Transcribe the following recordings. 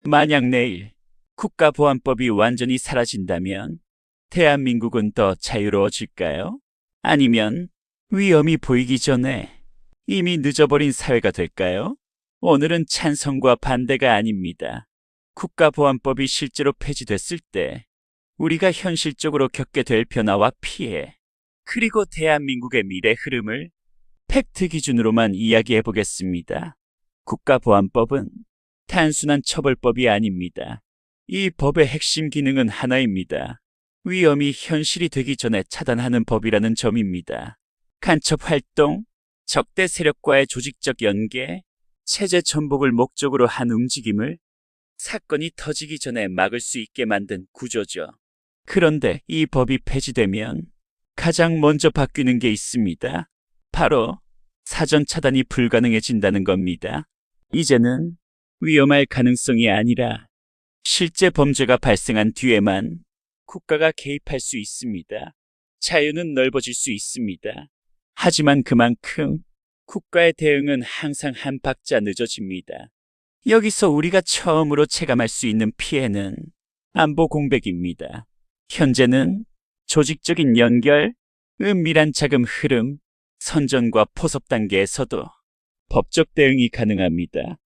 만약 내일 국가보안법이 완전히 사라진다면 대한민국은 더 자유로워질까요? 아니면 위험이 보이기 전에 이미 늦어버린 사회가 될까요? 오늘은 찬성과 반대가 아닙니다. 국가보안법이 실제로 폐지됐을 때 우리가 현실적으로 겪게 될 변화와 피해, 그리고 대한민국의 미래 흐름을 팩트 기준으로만 이야기해 보겠습니다. 국가보안법은 단순한 처벌법이 아닙니다. 이 법의 핵심 기능은 하나입니다. 위험이 현실이 되기 전에 차단하는 법이라는 점입니다. 간첩 활동, 적대 세력과의 조직적 연계, 체제 전복을 목적으로 한 움직임을 사건이 터지기 전에 막을 수 있게 만든 구조죠. 그런데 이 법이 폐지되면 가장 먼저 바뀌는 게 있습니다. 바로 사전 차단이 불가능해진다는 겁니다. 이제는 위험할 가능성이 아니라 실제 범죄가 발생한 뒤에만 국가가 개입할 수 있습니다. 자유는 넓어질 수 있습니다. 하지만 그만큼 국가의 대응은 항상 한 박자 늦어집니다. 여기서 우리가 처음으로 체감할 수 있는 피해는 안보 공백입니다. 현재는 조직적인 연결, 은밀한 자금 흐름, 선전과 포섭 단계에서도 법적 대응이 가능합니다.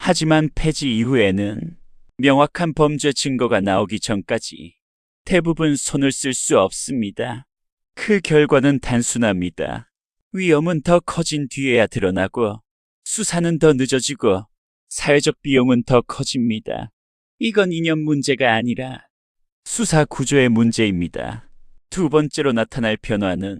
하지만 폐지 이후에는 명확한 범죄 증거가 나오기 전까지 대부분 손을 쓸 수 없습니다. 그 결과는 단순합니다. 위험은 더 커진 뒤에야 드러나고 수사는 더 늦어지고 사회적 비용은 더 커집니다. 이건 이념 문제가 아니라 수사 구조의 문제입니다. 두 번째로 나타날 변화는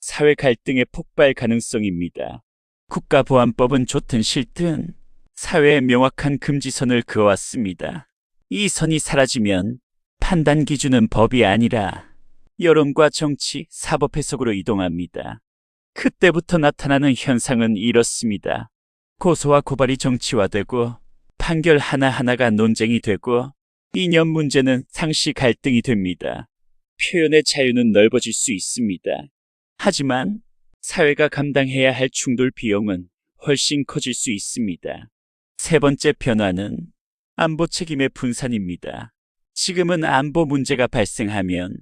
사회 갈등의 폭발 가능성입니다. 국가보안법은 좋든 싫든 사회에 명확한 금지선을 그어왔습니다. 이 선이 사라지면 판단 기준은 법이 아니라 여론과 정치, 사법 해석으로 이동합니다. 그때부터 나타나는 현상은 이렇습니다. 고소와 고발이 정치화되고 판결 하나하나가 논쟁이 되고 이념 문제는 상시 갈등이 됩니다. 표현의 자유는 넓어질 수 있습니다. 하지만 사회가 감당해야 할 충돌 비용은 훨씬 커질 수 있습니다. 세 번째 변화는 안보 책임의 분산입니다. 지금은 안보 문제가 발생하면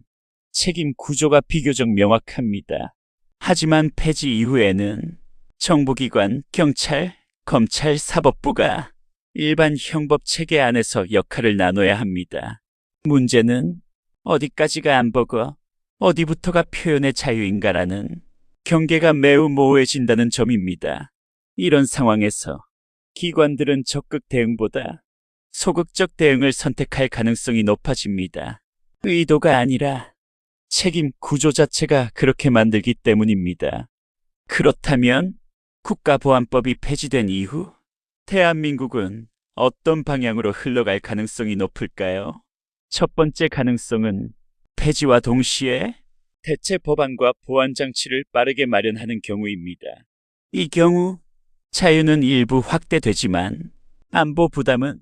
책임 구조가 비교적 명확합니다. 하지만 폐지 이후에는 정보기관, 경찰, 검찰, 사법부가 일반 형법 체계 안에서 역할을 나눠야 합니다. 문제는 어디까지가 안보고 어디부터가 표현의 자유인가라는 경계가 매우 모호해진다는 점입니다. 이런 상황에서 기관들은 적극 대응보다 소극적 대응을 선택할 가능성이 높아집니다. 의도가 아니라 책임 구조 자체가 그렇게 만들기 때문입니다. 그렇다면 국가보안법이 폐지된 이후 대한민국은 어떤 방향으로 흘러갈 가능성이 높을까요? 첫 번째 가능성은 폐지와 동시에 대체 법안과 보안 장치를 빠르게 마련하는 경우입니다. 이 경우 자유는 일부 확대되지만 안보 부담은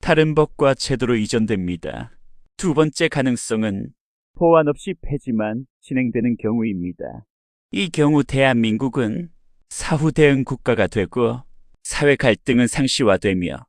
다른 법과 제도로 이전됩니다. 두 번째 가능성은 보완 없이 폐지만 진행되는 경우입니다. 이 경우 대한민국은 사후 대응 국가가 되고 사회 갈등은 상시화되며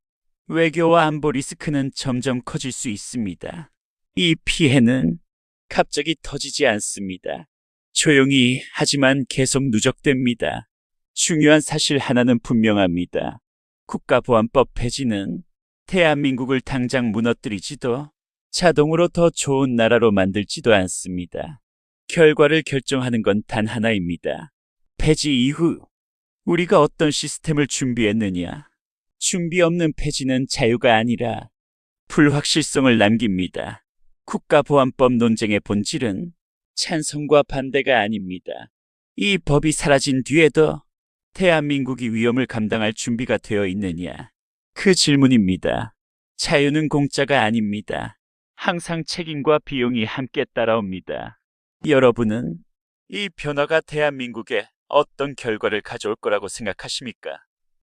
외교와 안보 리스크는 점점 커질 수 있습니다. 이 피해는 갑자기 터지지 않습니다. 조용히 하지만 계속 누적됩니다. 중요한 사실 하나는 분명합니다. 국가보안법 폐지는 대한민국을 당장 무너뜨리지도 자동으로 더 좋은 나라로 만들지도 않습니다. 결과를 결정하는 건 단 하나입니다. 폐지 이후 우리가 어떤 시스템을 준비했느냐. 준비 없는 폐지는 자유가 아니라 불확실성을 남깁니다. 국가보안법 논쟁의 본질은 찬성과 반대가 아닙니다. 이 법이 사라진 뒤에도 대한민국이 위험을 감당할 준비가 되어 있느냐. 그 질문입니다. 자유는 공짜가 아닙니다. 항상 책임과 비용이 함께 따라옵니다. 여러분은 이 변화가 대한민국에 어떤 결과를 가져올 거라고 생각하십니까?